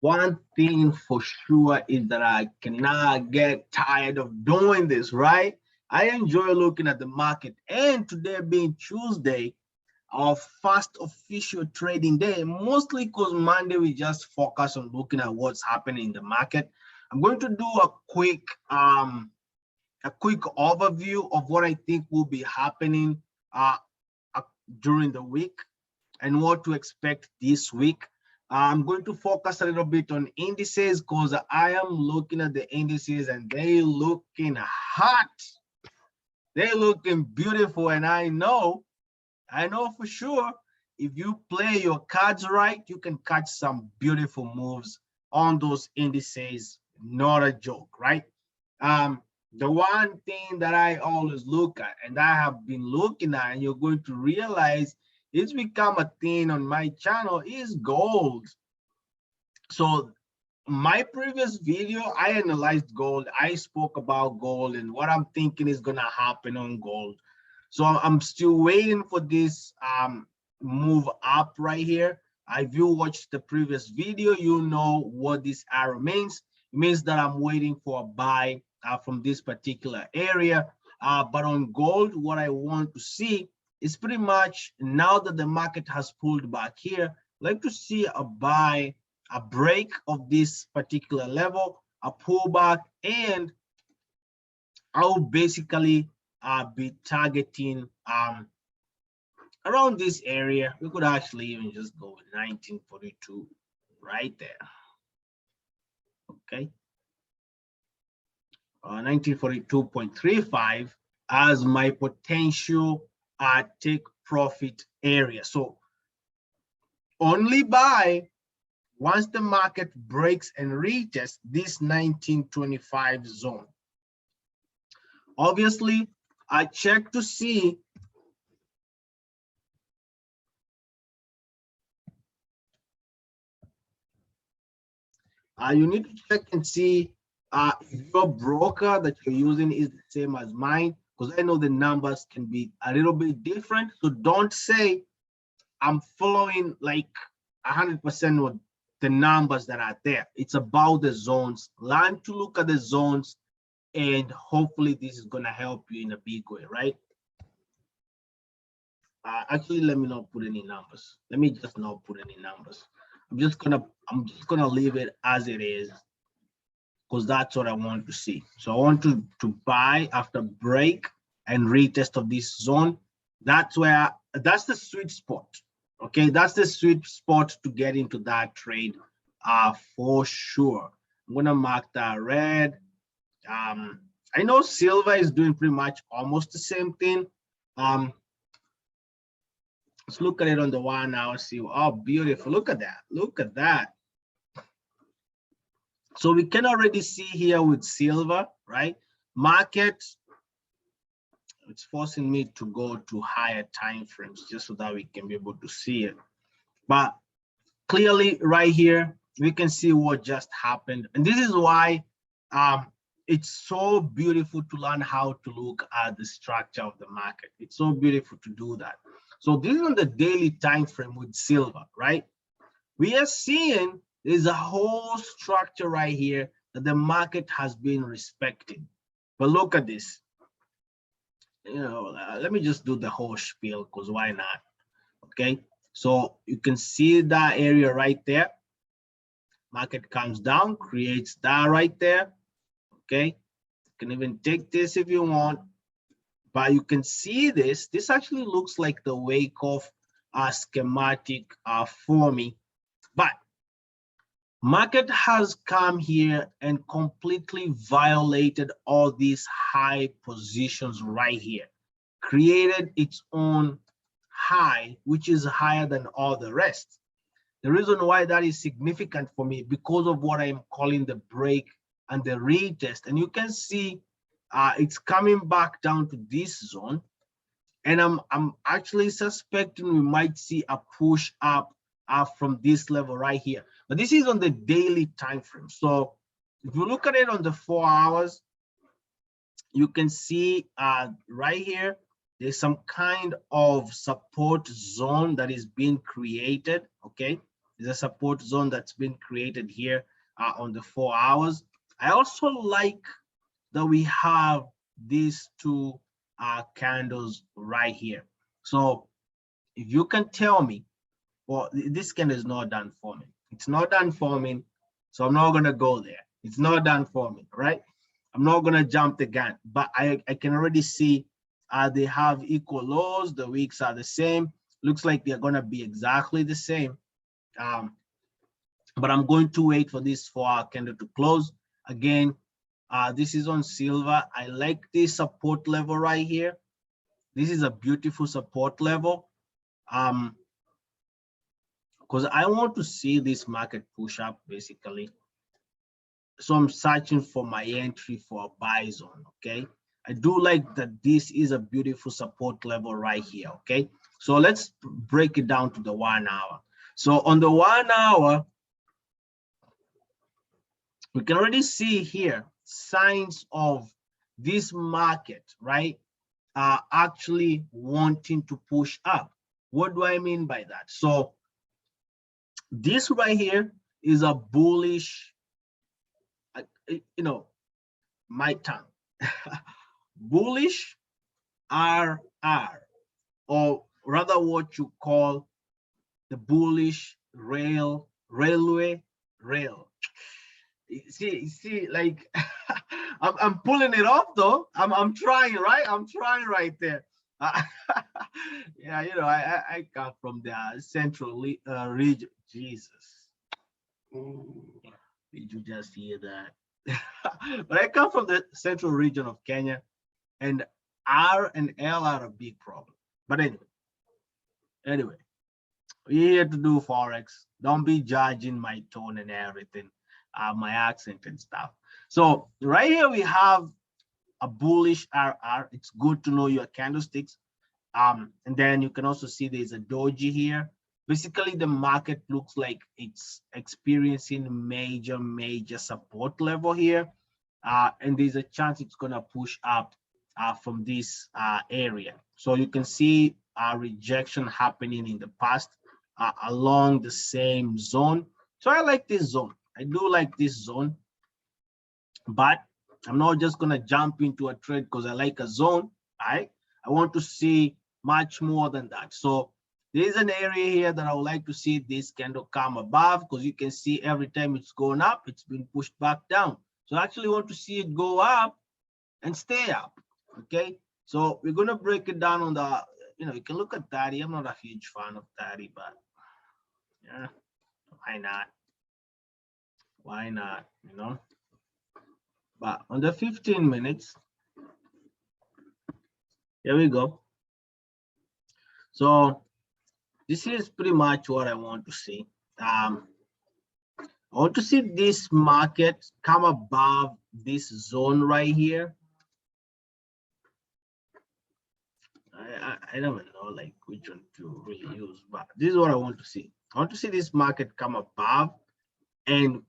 One thing for sure is that I cannot get tired of doing this, right? I enjoy looking at the market, and today being Tuesday, our first official trading day, mostly because Monday we just focus on looking at what's happening in the market. I'm going to do a quick overview of what I think will be happening uh, uh, during the week and what to expect this week. I'm going to focus a little bit on indices because I am looking at the indices and they looking hot. They looking beautiful, and I know for sure if you play your cards right, you can catch some beautiful moves on those indices. Not a joke, right? The one thing that I always look at, and I have been looking at, and you're going to realize it's become a thing on my channel, is gold. So my previous video, I analyzed gold. I spoke about gold and what I'm thinking is gonna happen on gold. So I'm still waiting for this move up right here. If you watched the previous video, you know what this arrow means. It means that I'm waiting for a buy from this particular area. But on gold, what I want to see is pretty much now that the market has pulled back here, I'd like to see a buy, a break of this particular level, a pullback, and I'll basically be targeting around this area. We could actually even just go with 1942 right there. Okay. 1942.35 as my potential take profit area. So only buy once the market breaks and reaches this 1925 zone. Obviously, I check to see you need to check and see if your broker that you're using is the same as mine, because I know the numbers can be a little bit different. So don't say I'm following like 100% with the numbers that are there. It's about the zones. Learn to look at the zones, and hopefully this is going to help you in a big way, right? Actually, let me not put any numbers. Let me just not put any numbers. I'm just gonna leave it as it is, because that's what I want to see. So I want to buy after break and retest of this zone. That's the sweet spot. Okay, that's the sweet spot to get into that trade for sure. I'm gonna mark that red. I know silver is doing pretty much almost the same thing. Let's look at it on the 1 hour, see. Oh, beautiful. Look at that. Look at that. So we can already see here with silver, right? Market, it's forcing me to go to higher time frames just so that we can be able to see it. But clearly right here, we can see what just happened. And this is why it's so beautiful to learn how to look at the structure of the market. It's so beautiful to do that. So this is on the daily time frame with silver, right? We are seeing there's a whole structure right here that the market has been respecting. But look at this. Let me just do the whole spiel, because why not? Okay, so you can see that area right there. Market comes down, creates that right there. Okay, you can even take this if you want. But you can see this. This actually looks like the wake of a schematic for me. But market has come here and completely violated all these high positions right here, created its own high, which is higher than all the rest. The reason why that is significant for me, because of what I'm calling the break and the retest. And you can see it's coming back down to this zone, and I'm actually suspecting we might see a push up from this level right here. But this is on the daily time frame. So if you look at it on the 4 hours, you can see right here there's some kind of support zone that is being created. Okay, There's a support zone that's been created here on the 4 hours. I also like that we have these two candles right here. So if you can tell me, well, this candle is not done forming. It's not done forming, so I'm not gonna go there. It's not done forming, right? I'm not gonna jump the gun, but I can already see they have equal lows. The wicks are the same. Looks like they're gonna be exactly the same. But I'm going to wait for this 4 hour candle to close. Again, this is on silver. I like this support level right here. This is a beautiful support level. Because I want to see this market push up basically. So I'm searching for my entry for a buy zone, okay? I do like that this is a beautiful support level right here, okay? So let's break it down to the 1 hour. So on the 1 hour, we can already see here signs of this market, right? Actually wanting to push up. What do I mean by that? So this right here is a bullish, you know, my tongue, bullish RR, or rather what you call the bullish railway rail. See, like I'm pulling it off though. I'm trying, right? I'm trying right there. Yeah, you know, I come from the central region. Jesus, did you just hear that? But I come from the central region of Kenya, and R and L are a big problem. But anyway, we're here to do forex. Don't be judging my tone and everything, my accent and stuff. So right here we have a bullish RR. It's good to know your candlesticks. And then you can also see there's a doji here. Basically, the market looks like it's experiencing major support level here. And there's a chance it's gonna push up from this area. So you can see rejection happening in the past along the same zone. So I like this zone. I do like this zone, but I'm not just gonna jump into a trade because I like a zone. Right? I want to see much more than that. So there's an area here that I would like to see this candle come above, because you can see every time it's going up, it's been pushed back down. So I actually want to see it go up and stay up. Okay, so we're gonna break it down on the, you know, you can look at 30. I'm not a huge fan of 30, but yeah, why not? Why not? You know, but on the 15 minutes, here we go. So this is pretty much what I want to see. I want to see this market come above this zone right here. I don't know like which one to really use, but this is what I want to see. I want to see this market come above and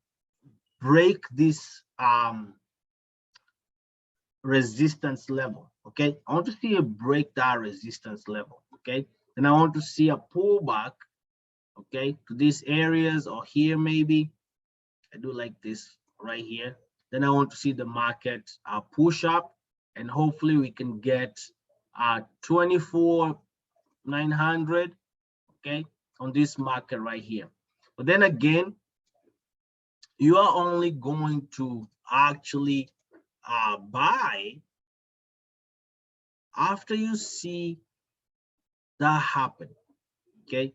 break this resistance level. Okay, I want to see a break that resistance level. Okay, and I want to see a pullback, okay, to these areas or here maybe. I do like this right here. Then I want to see the market push up, and hopefully we can get 24,900, okay, on this market right here. But then again, you are only going to actually buy after you see that happen. Okay,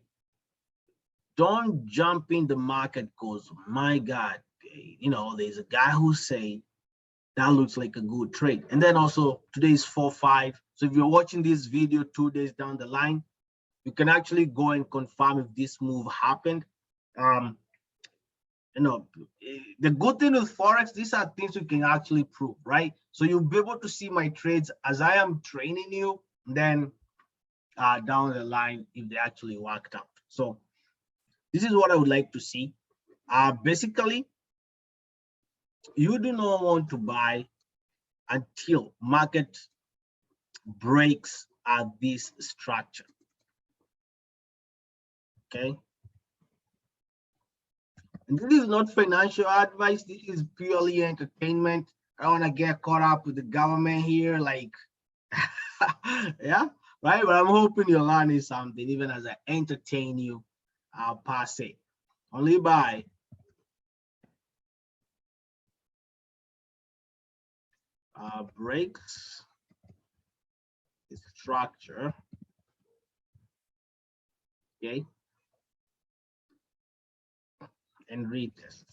don't jump in the market because, my God, you know, there's a guy who say that looks like a good trade. And then also today is 4-5. So if you're watching this video 2 days down the line, you can actually go and confirm if this move happened. You know, the good thing with forex, these are things you can actually prove, right? So you'll be able to see my trades as I am training you, then down the line if they actually worked out. So this is what I would like to see. Basically, you do not want to buy until market breaks at this structure. Okay, And this is not financial advice. This is purely entertainment. I don't want to get caught up with the government here, like, yeah, right. But I'm hoping you're learning something, even as I entertain you, per se. Only by breaks structure, okay, and retest.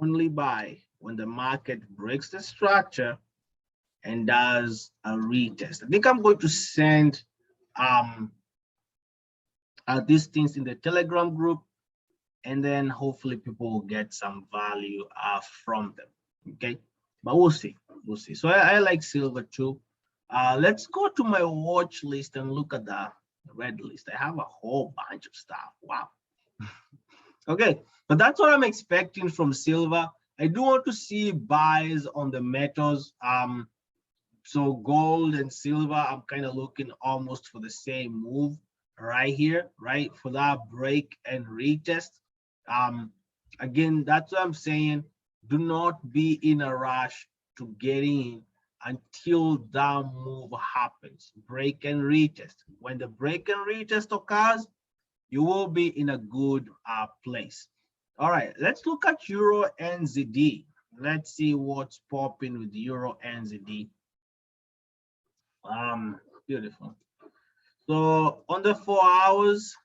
Only buy when the market breaks the structure and does a retest. I think I'm going to send these things in the Telegram group, and then hopefully people will get some value from them. Okay, but we'll see. We'll see. So I like silver too. Let's go to my watch list and look at the red list. I have a whole bunch of stuff. Wow. Okay, but that's what I'm expecting from silver. I do want to see buys on the metals. So gold and silver, I'm kind of looking almost for the same move right here, right? For that break and retest. Again, that's what I'm saying. Do not be in a rush to get in until that move happens. Break and retest. When the break and retest occurs, you will be in a good place. All right, let's look at Euro NZD. Let's see what's popping with Euro NZD. Beautiful. So on the 4 hours,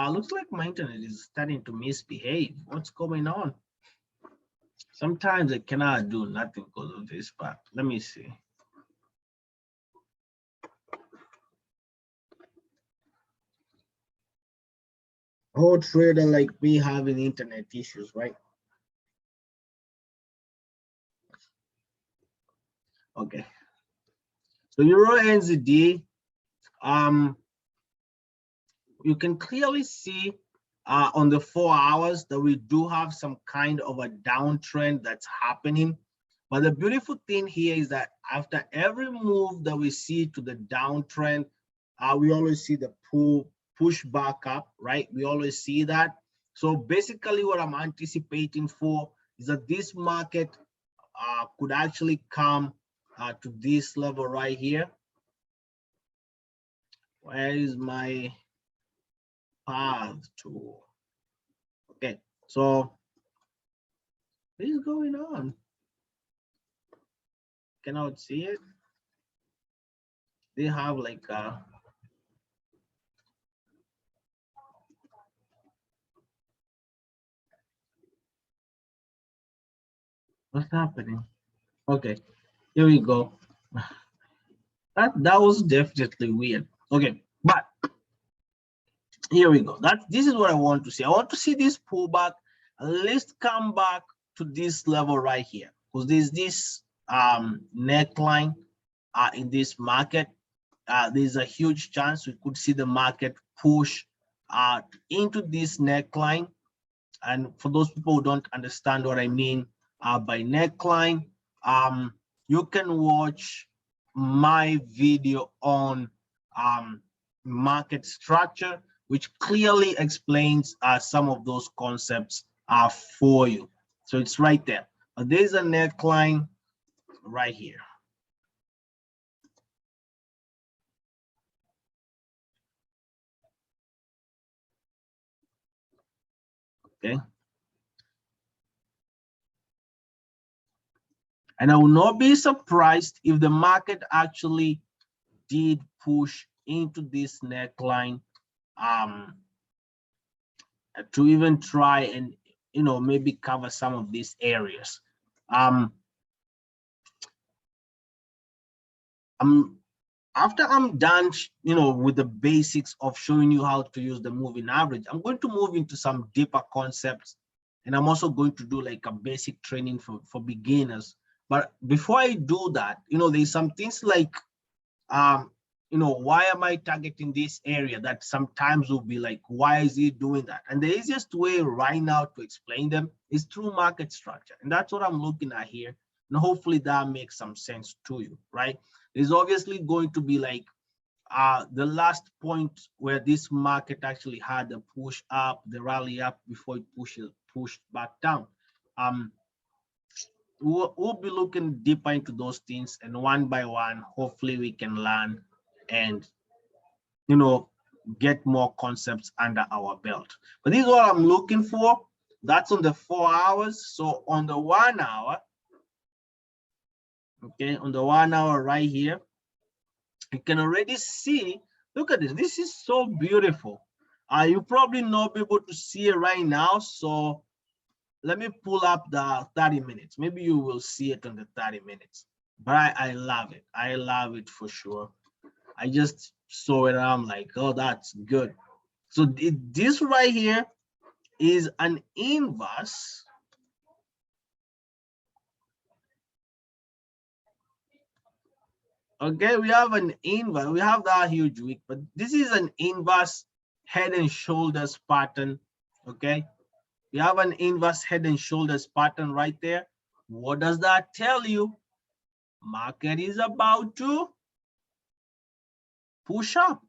looks like my internet is starting to misbehave. What's going on? Sometimes I cannot do nothing because of this, but let me see. Whole trader like me having internet issues, right? Okay. So Euro NZD, you can clearly see on the 4 hours that we do have some kind of a downtrend that's happening. But the beautiful thing here is that after every move that we see to the downtrend, we always see the push back up, right? We always see that. So basically what I'm anticipating for is that this market could actually come to this level right here. Where is my path tool? Okay, so what is going on? Cannot see it. They have like what's happening? Okay, here we go. That was definitely weird. Okay, but here we go. This is what I want to see. I want to see this pullback at least come back to this level right here, because there's this neckline in this market. There's a huge chance we could see the market push into this neckline. And for those people who don't understand what I mean by neckline, you can watch my video on market structure, which clearly explains some of those concepts for you. So it's right there. There's a neckline right here. Okay. And I will not be surprised if the market actually did push into this neckline to even try and maybe cover some of these areas. After I'm done with the basics of showing you how to use the moving average, I'm going to move into some deeper concepts, and I'm also going to do like a basic training for beginners. But before I do that, there's some things like why am I targeting this area that sometimes will be like, why is he doing that? And the easiest way right now to explain them is through market structure. And that's what I'm looking at here. And hopefully that makes some sense to you, right? There's obviously going to be like the last point where this market actually had a push up, the rally up before it pushed back down. We'll be looking deeper into those things, and one by one, hopefully we can learn and get more concepts under our belt. But this is what I'm looking for. That's on the 4 hours. So on the 1 hour, okay, on the 1 hour right here, you can already see, look at this. This is so beautiful. You probably not be able to see it right now. So let me pull up the 30 minutes. Maybe you will see it on the 30 minutes. But I love it. I love it for sure. I just saw it and I'm like, oh, that's good. So this right here is an inverse. Okay, we have an inverse. We have that huge wick, but this is an inverse head and shoulders pattern. Okay, we have an inverse head and shoulders pattern right there. What does that tell you? Market is about to push up.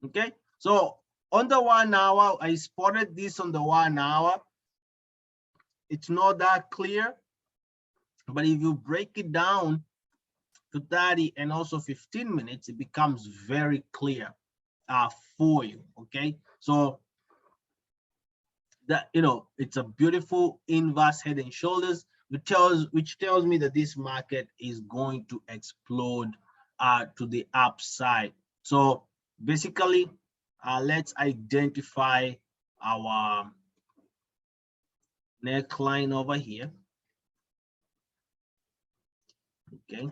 Okay, so on the 1 hour, I spotted this on the 1 hour. It's not that clear, but if you break it down to 30 and also 15 minutes, it becomes very clear for you. Okay, so that it's a beautiful inverse head and shoulders, which tells me that this market is going to explode to the upside. So basically, let's identify our neckline over here. Okay.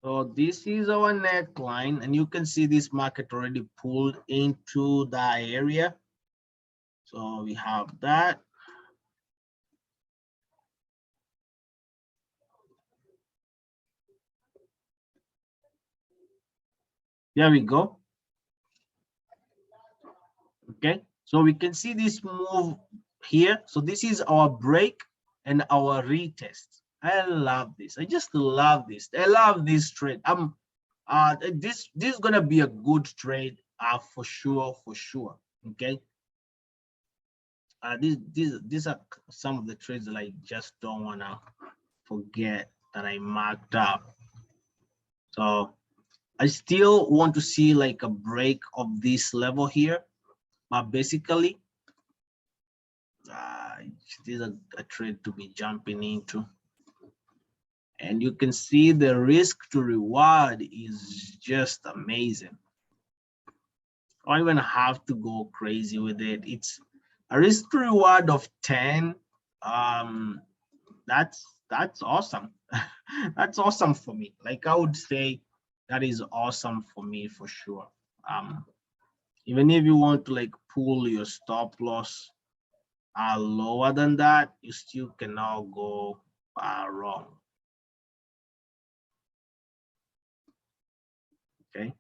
So this is our neckline, and you can see this market already pulled into that area. So we have that. There we go. Okay, so we can see this move here. So this is our break and our retest. I love this. I just love this. I love this trade. This is gonna be a good trade for sure, for sure. Okay. These are some of the trades that I just don't wanna forget that I marked up. So I still want to see like a break of this level here, but basically this is a trade to be jumping into. And you can see the risk to reward is just amazing. I don't even have to go crazy with it. It's a risk to reward of 10. That's awesome. That's awesome for me. Like I would say that is awesome for me for sure. Even if you want to like pull your stop loss lower than that, you still cannot go wrong. Okay,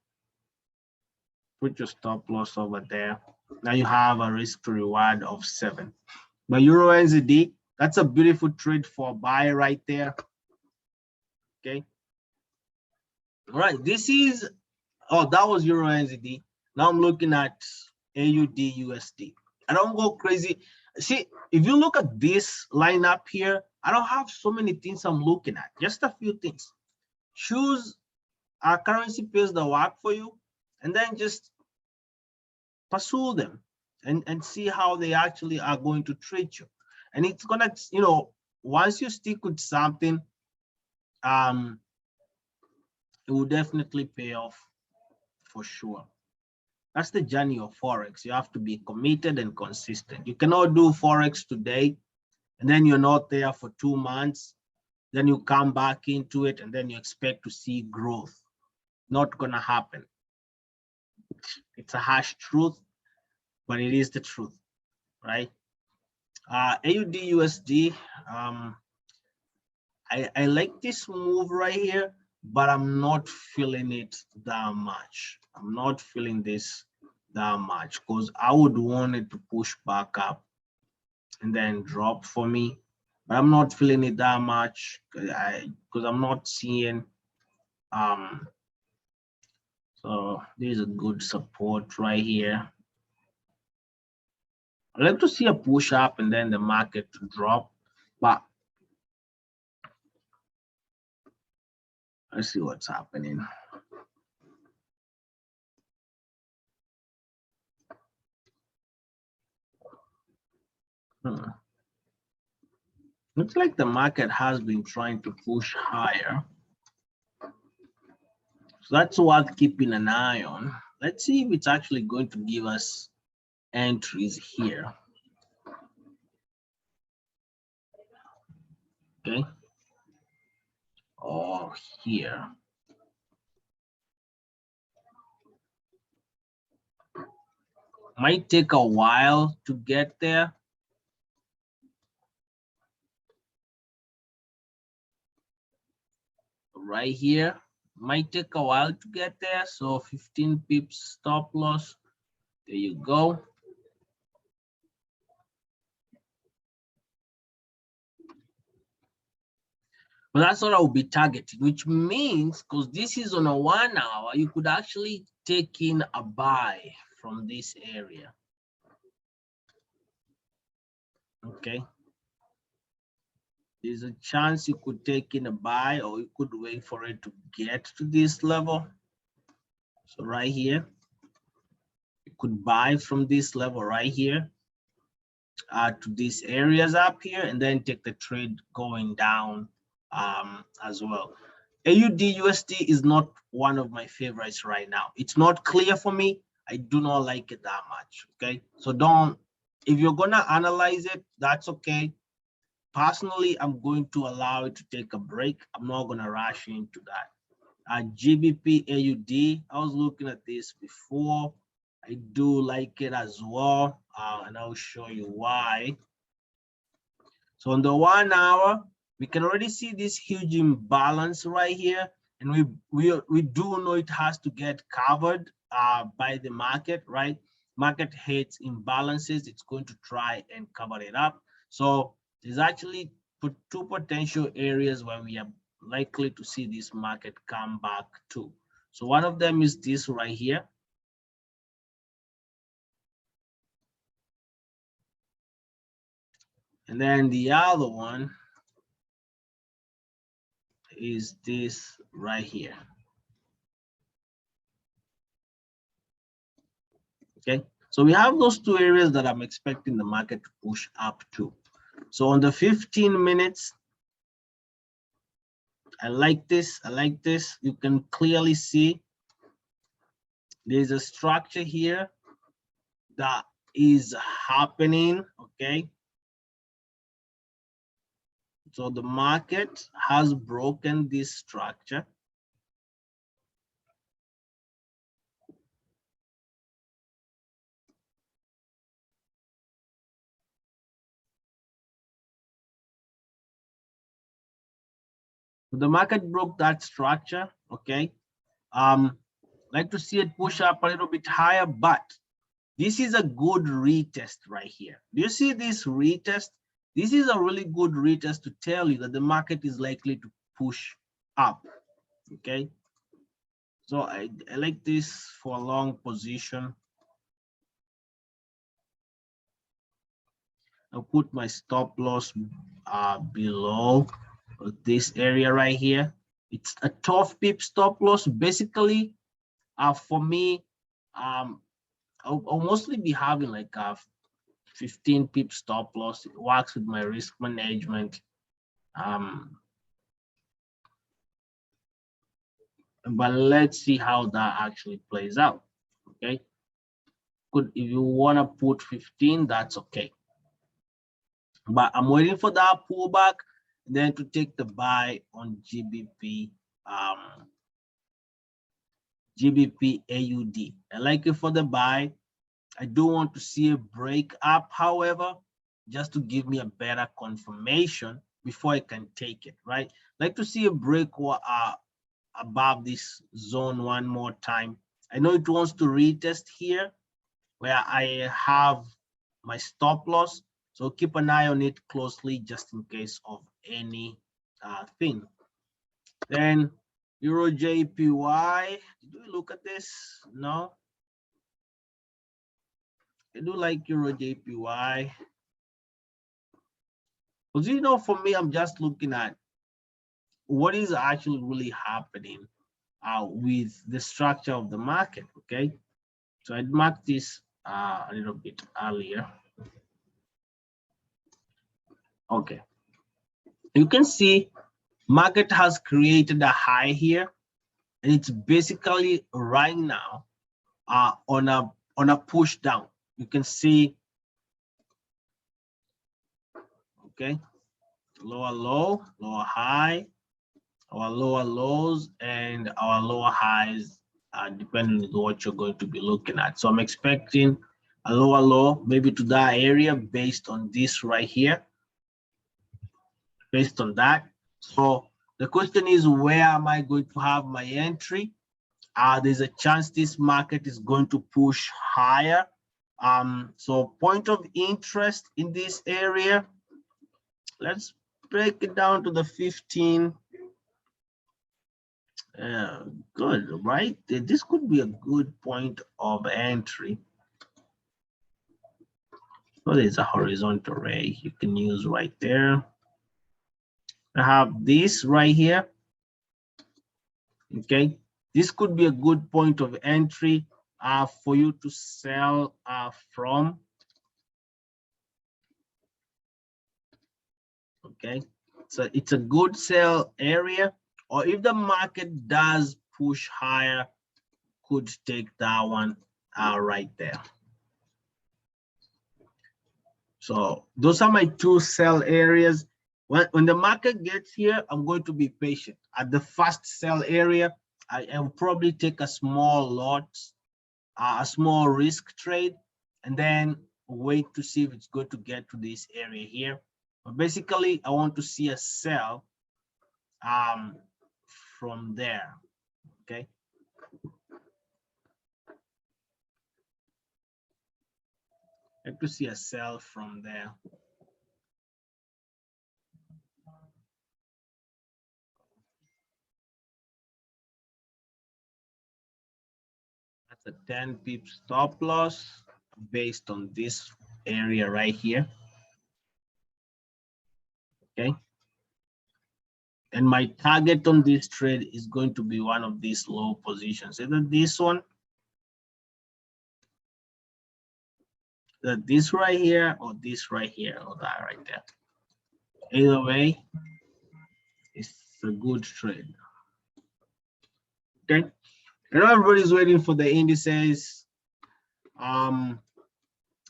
put your stop loss over there. Now you have a risk to reward of 7. But Euro NZD, that's a beautiful trade for buy right there. Okay, all right, this is, oh, that was Euro NZD. Now I'm looking at AUD USD. I don't go crazy. See, if you look at this lineup here, I don't have so many things I'm looking at, just a few things. Choose a currency pairs that work for you, and then just pursue them and see how they actually are going to treat you. And it's gonna, once you stick with something, it will definitely pay off for sure. That's the journey of Forex. You have to be committed and consistent. You cannot do Forex today and then you're not there for 2 months. Then you come back into it and then you expect to see growth. Not gonna happen. It's a harsh truth, but it is the truth, right? AUD USD, I like this move right here, but I'm not feeling it that much. I'm not feeling this that much, because I would want it to push back up and then drop for me, but I'm not feeling it that much because I'm not seeing so there's a good support right here. I'd like to see a push up and then the market to drop, but let's see what's happening. Looks like the market has been trying to push higher. So that's worth keeping an eye on. Let's see if it's actually going to give us entries here. Okay. Or here. Might take a while to get there. Right here. Might take a while to get there. So 15 pips stop loss. There you go. But that's what I will be targeting, which means because this is on a 1 hour, you could actually take in a buy from this area. Okay. There's a chance you could take in a buy, or you could wait for it to get to this level. So right here, you could buy from this level right here to these areas up here, and then take the trade going down as well. AUD USD is not one of my favorites right now. It's not clear for me. I do not like it that much. Okay, so don't, if you're gonna analyze it, that's okay. Personally, I'm going to allow it to take a break. I'm not gonna rush into that. GBP AUD, I was looking at this before. I do like it as well, and I'll show you why. So on the 1 hour, we can already see this huge imbalance right here, and we do know it has to get covered by the market, right? Market hates imbalances. It's going to try and cover it up. So there's actually two potential areas where we are likely to see this market come back to. So one of them is this right here. And then the other one is this right here. Okay, so we have those two areas that I'm expecting the market to push up to. So on the 15 minutes, I like this. I like this. You can clearly see there's a structure here that is happening. Okay, so the market has broken this structure. The market broke that structure. Okay, like to see it push up a little bit higher, but this is a good retest right here. Do you see this retest? This is a really good retest to tell you that the market is likely to push up. Okay, so I like this for a long position. I'll put my stop loss below this area right here. It's a 12 pip stop loss. Basically, for me, I'll mostly be having like a 15 pip stop loss. It works with my risk management. But let's see how that actually plays out. Okay, good. If you want to put 15, that's okay. But I'm waiting for that pullback, then to take the buy on GBP GBP AUD. I like it for the buy. I do want to see a break up, however, just to give me a better confirmation before I can take it, right? I like to see a break above this zone one more time. I know it wants to retest here, where I have my stop loss. So keep an eye on it closely just in case of any thing. Then Euro JPY, did we look at this? No. I do like Euro JPY. Because you know, for me, I'm just looking at what is actually really happening with the structure of the market. Okay, so I'd mark this a little bit earlier. Okay, you can see market has created a high here, and it's basically right now on a push down. You can see, okay, lower low, lower high, our lower lows, and our lower highs, depending on what you're going to be looking at. So I'm expecting a lower low, maybe to that area based on this right here, based on that. So the question is, where am I going to have my entry? There's a chance this market is going to push higher. So point of interest in this area, let's break it down to the 15. Good, right? This could be a good point of entry. So there's a horizontal ray you can use right there. I have this right here. Okay, this could be a good point of entry for you to sell from. Okay, so it's a good sell area, or if the market does push higher, could take that one right there. So those are my two sell areas. When the market gets here, I'm going to be patient. At the first sell area, I will probably take a small lot, a small risk trade, and then wait to see if it's going to get to this area here. But basically, I want to see a sell from there, okay? I have to see a sell from there. That's a 10 pip stop loss based on this area right here. Okay. And my target on this trade is going to be one of these low positions, either this one, this right here, or this right here, or that right there. Either way, it's a good trade. Okay. And everybody's waiting for the indices. Oh,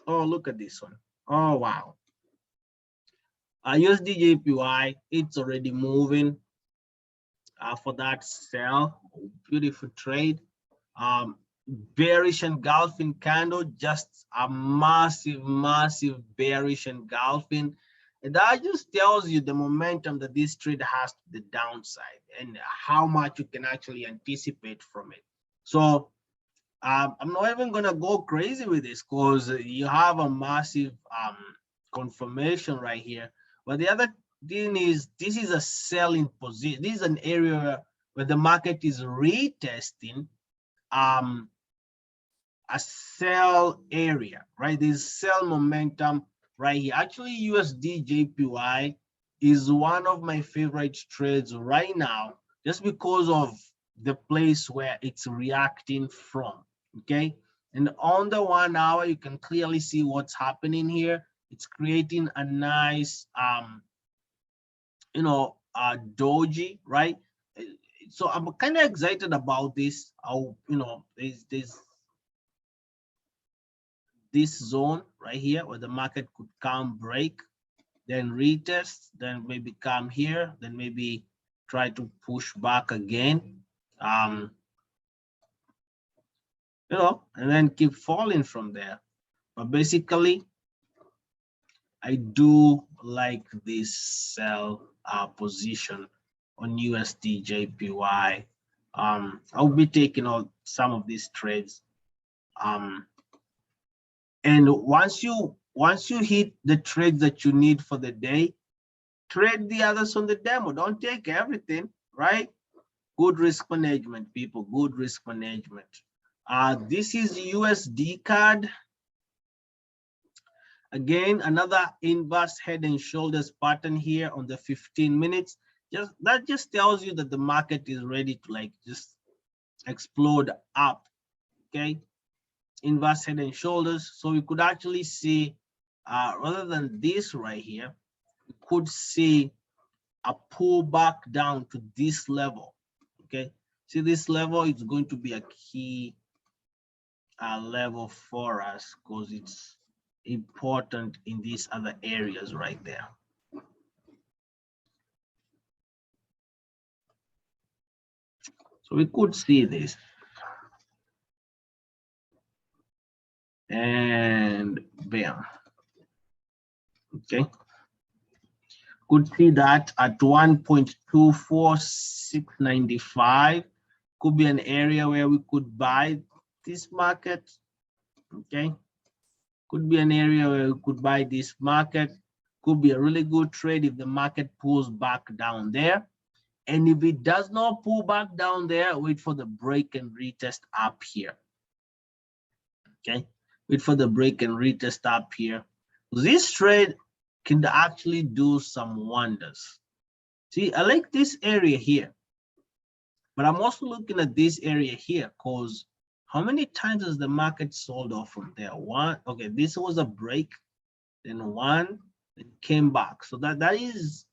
look at this one. Oh, wow. USD JPY, it's already moving for that sell. Beautiful trade. Bearish engulfing candle, just a massive bearish engulfing. And that just tells you the momentum that this trade has to the downside and how much you can actually anticipate from it. So I'm not even gonna go crazy with this because you have a massive confirmation right here. But the other thing is, this is a selling position. This is an area where the market is retesting a sell area, right? There's sell momentum right here. Actually, USD JPY is one of my favorite trades right now, just because of the place where it's reacting from. Okay, and on the 1 hour, you can clearly see what's happening here. It's creating a nice doji, right? So I'm kind of excited about this. There's this zone right here where the market could come break, then retest, then maybe come here, then maybe try to push back again, and then keep falling from there. But basically, I do like this sell position on USD JPY. I'll be taking out some of these trades And once you hit the trades that you need for the day, trade the others on the demo. Don't take everything, right? Good risk management, people. Good risk management. This is USD card. Again, another inverse head and shoulders pattern here on the 15 minutes. That just tells you that the market is ready to like just explode up. Okay, inverse head and shoulders. So we could actually see, rather than this right here, we could see a pullback down to this level. Okay, see this level is going to be a key level for us because it's important in these other areas right there. So we could see this. And bam. Okay. Could see that at 1.24695 could be an area where we could buy this market. Okay. Could be an area where we could buy this market. Could be a really good trade if the market pulls back down there. And if it does not pull back down there, wait for the break and retest up here. Okay, wait for the break and retest up here. This trade can actually do some wonders. See, I like this area here, but I'm also looking at this area here because how many times has the market sold off from there? One, okay, this was a break, then one, then came back. So that is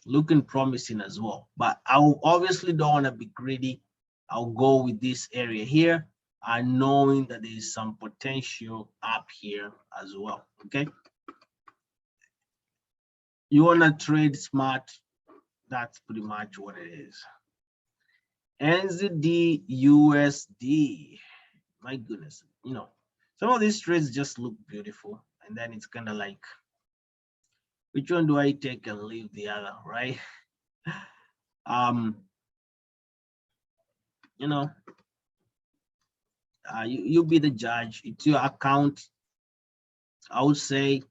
looking promising as well. But I obviously don't want to be greedy. I'll go with this area here, and knowing that there is some potential up here as well. Okay. You want to trade smart. That's pretty much what it is. NZD USD. My goodness, you know, some of these trades just look beautiful, and then it's kind of like, which one do I take and leave the other, right? You know, you be the judge. It's your account. I would say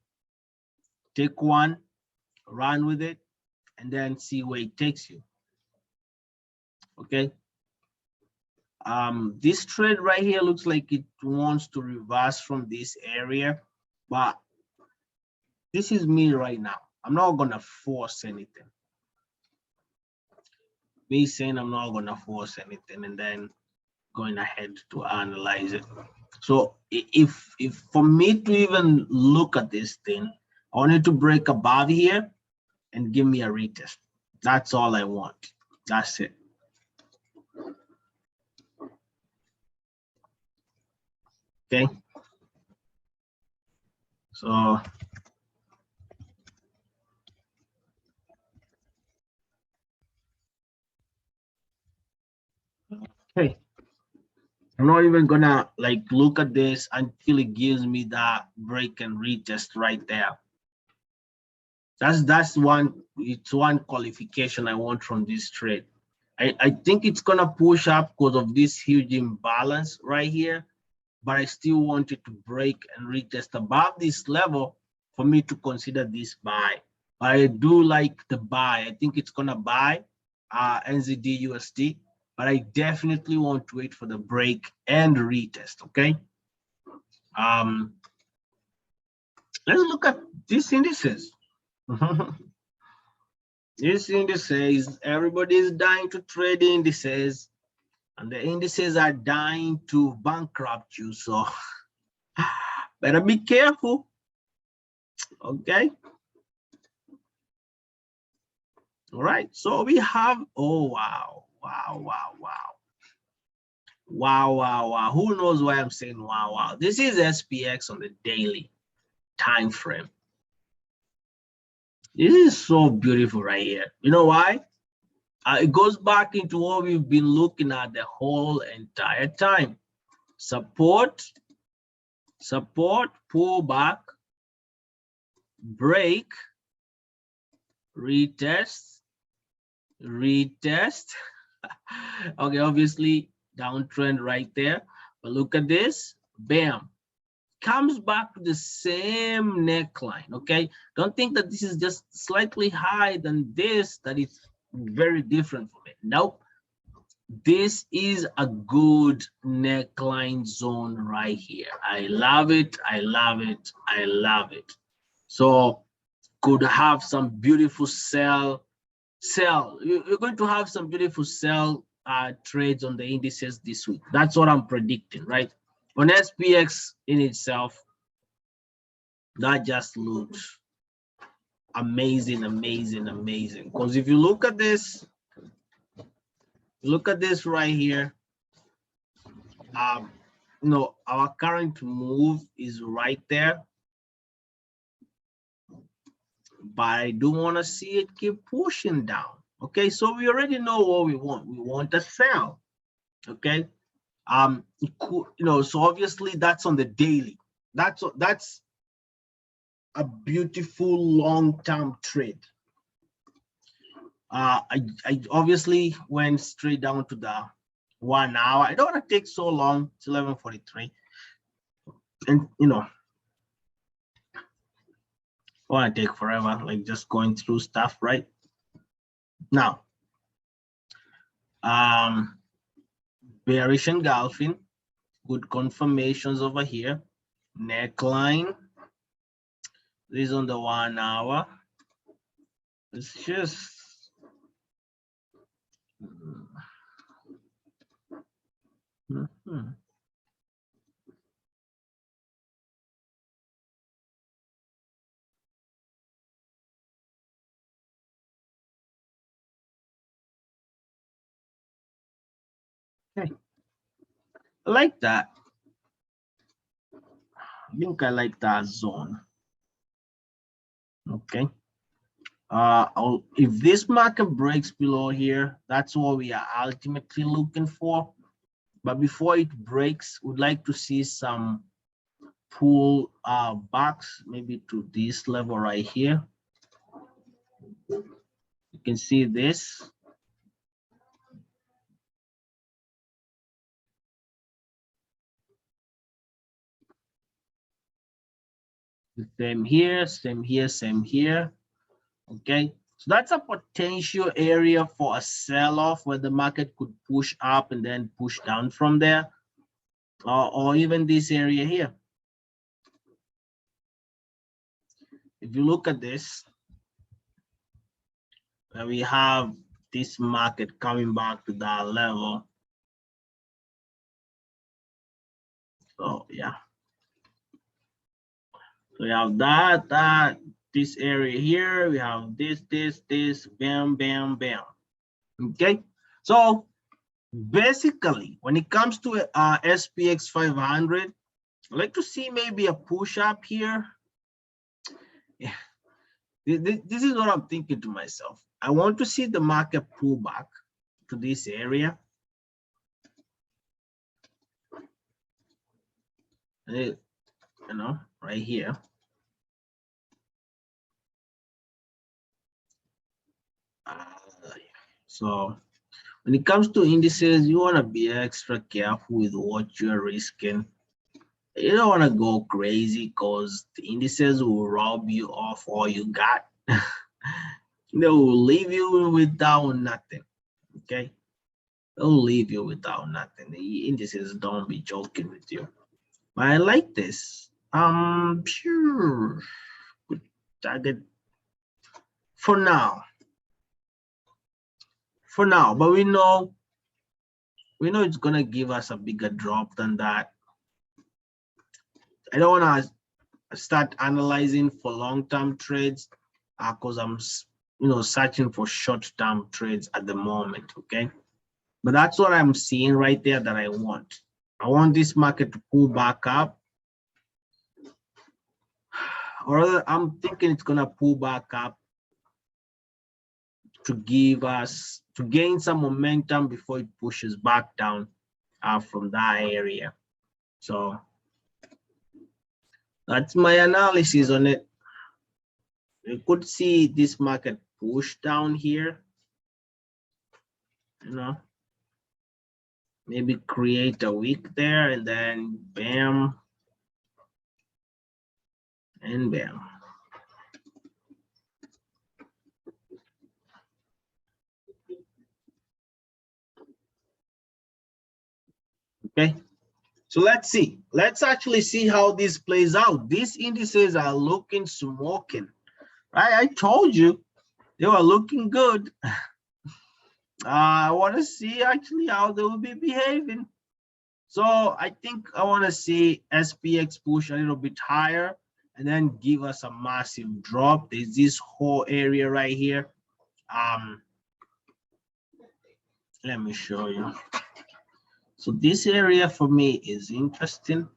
take one, run with it, and then see where it takes you. Okay. This trade right here looks like it wants to reverse from this area, but this is me right now. I'm not gonna force anything. Me saying I'm not gonna force anything and then going ahead to analyze it. So if for me to even look at this thing, I want it to break above here and give me a retest. That's all I want. That's it. Okay. So okay. I'm not even gonna like look at this until it gives me that break and retest right there. That's one, it's one qualification I want from this trade. I think it's gonna push up because of this huge imbalance right here, but I still want it to break and retest above this level for me to consider this buy. I do like the buy. I think it's gonna buy NZD USD, but I definitely want to wait for the break and retest. Okay. Let's look at these indices. These indices, everybody is dying to trade indices, and the indices are dying to bankrupt you. So better be careful. Okay. All right. So we have, oh, wow. Who knows why I'm saying wow. This is SPX on the daily time frame. This is so beautiful right here. You know why? It goes back into what we've been looking at the whole entire time. Support, pull back, break, retest. Okay, obviously downtrend right there, but look at this, bam, comes back to the same neckline. Okay, don't think that this is just slightly higher than this, that it's very different from it. Nope, this is a good neckline zone right here. I love it, I love it, I love it. So could have some beautiful sell. You're going to have some beautiful sell trades on the indices this week. That's what I'm predicting, right? On SPX in itself, that just looks amazing, amazing, amazing. Because if you look at this right here, our current move is right there, but I do want to see it keep pushing down. Okay, so we already know what we want. We want a sell. Okay, so obviously that's on the daily. That's a beautiful long-term trade. I obviously went straight down to the 1 hour. I don't want to take so long. It's 11:43, and I want to take forever, like just going through stuff right now. Bearish engulfing, good confirmations over here. Neckline. This is on the 1 hour. It's just okay. I like that. I think I like that zone. Okay. If this market breaks below here, that's what we are ultimately looking for. But before it breaks, we'd like to see some pull backs, maybe to this level right here. You can see this. Same here, same here, same here. Okay, so that's a potential area for a sell-off where the market could push up and then push down from there, or even this area here. If you look at this, we have this market coming back to that level. So yeah, so we have that, this area here, we have this, bam, bam, bam. Okay, so basically when it comes to SPX 500, I'd like to see maybe a push up here. Yeah, this is what I'm thinking to myself. I want to see the market pull back to this area. Right here. So when it comes to indices, you want to be extra careful with what you're risking. You don't want to go crazy because the indices will rob you of all you got. They will leave you without nothing. Okay, they'll leave you without nothing. The indices don't be joking with you. But I like this. Sure. Good target for now. For now, but we know it's gonna give us a bigger drop than that. I don't want to start analyzing for long-term trades because I'm searching for short-term trades at the moment. Okay, but that's what I'm seeing right there that I want. I want this market to pull back up, or rather, I'm thinking it's gonna pull back up to gain some momentum before it pushes back down from that area. So that's my analysis on it. You could see this market push down here, maybe create a wick there and then bam, and bam. Okay, so let's see. Let's actually see how this plays out. These indices are looking smoking, right? I told you they were looking good. I want to see actually how they will be behaving. So I think I want to see SPX push a little bit higher and then give us a massive drop. There's this whole area right here. Let me show you. So this area for me is interesting.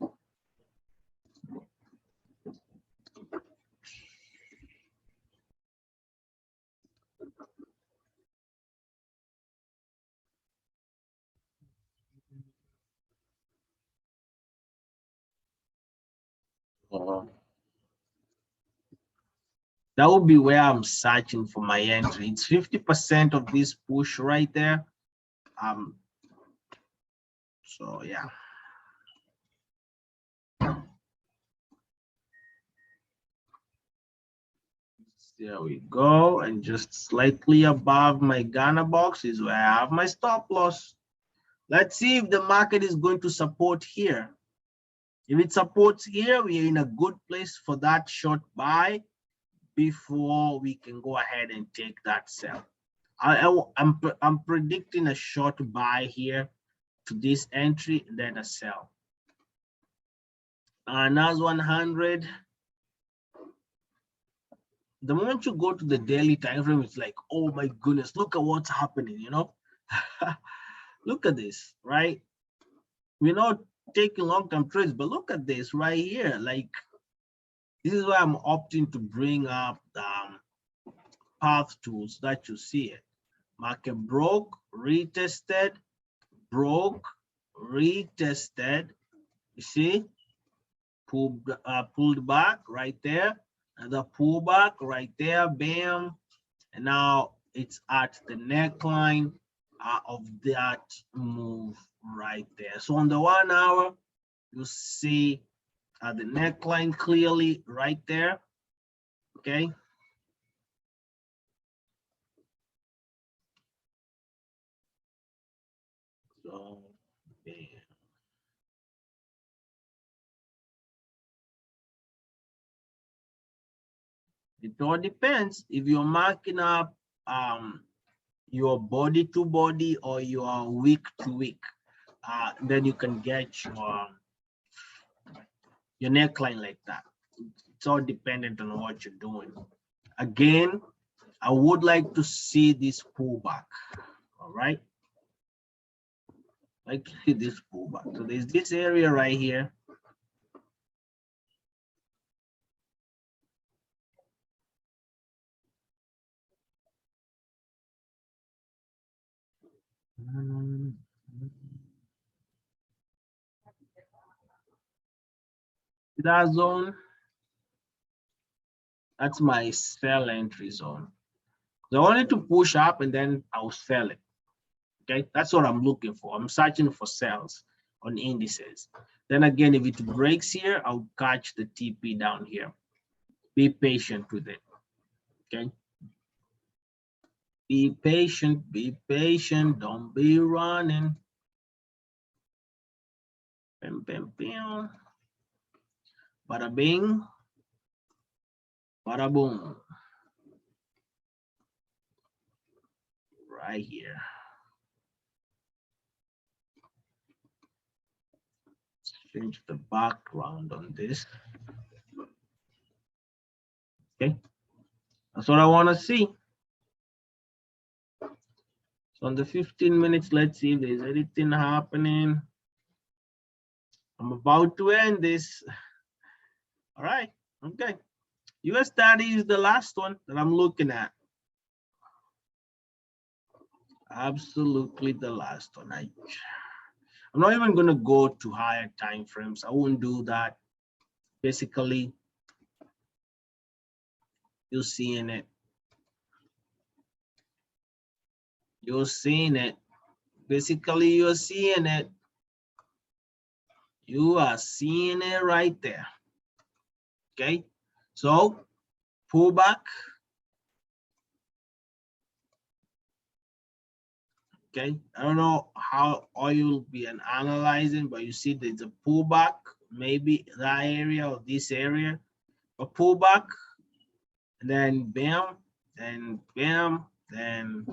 That would be where I'm searching for my entry. It's 50% of this push right there. So yeah. There we go. And just slightly above my Ghana box is where I have my stop loss. Let's see if the market is going to support here. If it supports here, we are in a good place for that short buy before we can go ahead and take that sell. I'm predicting a short buy here to this entry and then a sell. NAS 100. The moment you go to the daily time frame, it's like, oh my goodness, look at what's happening, you know. Look at this, right? We're not taking long-term trades, but look at this right here. Like, this is why I'm opting to bring up the path tools so that you see it. Market broke, retested, broke, retested. You see, pulled back right there, and the pullback right there, bam, and now it's at the neckline of that move right there. So on the 1 hour, you see the neckline clearly right there. Okay. So, bam. It all depends if you're marking up your body to body or your week to week. Then you can get your neckline like that. It's all dependent on what you're doing. Again, I would like to see this pullback. All right. Like to see this pullback. So there's this area right here. That zone, that's my sell entry zone. So I wanted to push up and then I'll sell it. Okay, that's what I'm looking for. I'm searching for sells on indices. Then again, if it breaks here, I'll catch the TP down here. Be patient with it. Okay. Be patient, don't be running. Bam, bam, bam. Bada bing, bada boom. Right here. Change the background on this. Okay, that's what I want to see. So on the 15 minutes, let's see if there's anything happening. I'm about to end this. All right, okay. US 30 is the last one that I'm looking at. Absolutely the last one. I'm not even going to go to higher time frames. I won't do that. Basically, you're seeing it. You're seeing it. Basically, you're seeing it. You are seeing it right there. Okay. So pullback. Okay, I don't know how oil will be analyzing, but you see there's a pullback, maybe that area or this area, a pullback, and then bam, then bam, then.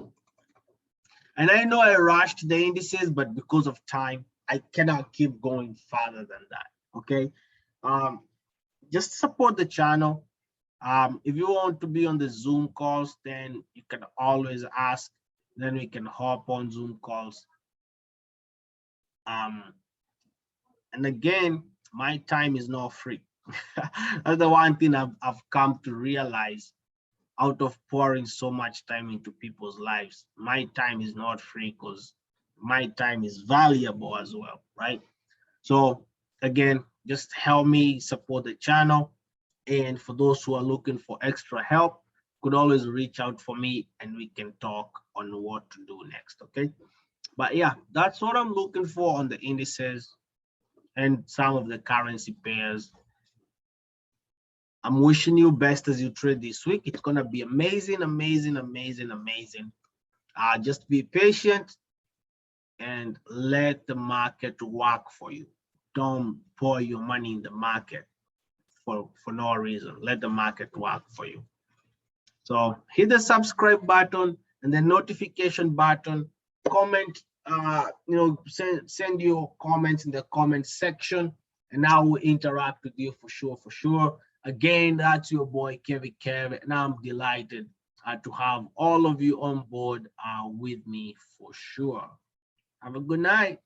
And I know I rushed the indices, but because of time, I cannot keep going farther than that. Okay, just support the channel. If you want to be on the Zoom calls, then you can always ask. Then we can hop on Zoom calls. And again, my time is not free. That's the one thing I've come to realize out of pouring so much time into people's lives. My time is not free because my time is valuable as well, right? So again, just help me support the channel. And for those who are looking for extra help, could always reach out for me and we can talk on what to do next, okay? But yeah, that's what I'm looking for on the indices and some of the currency pairs. I'm wishing you best as you trade this week. It's gonna be amazing, amazing, amazing, amazing. Just be patient and let the market work for you. Don't pour your money in the market for no reason. Let the market work for you. So hit the subscribe button and the notification button. Comment, send your comments in the comment section, and I will interact with you for sure, for sure. Again, that's your boy Kevin Kev, and I'm delighted to have all of you on board with me for sure. Have a good night.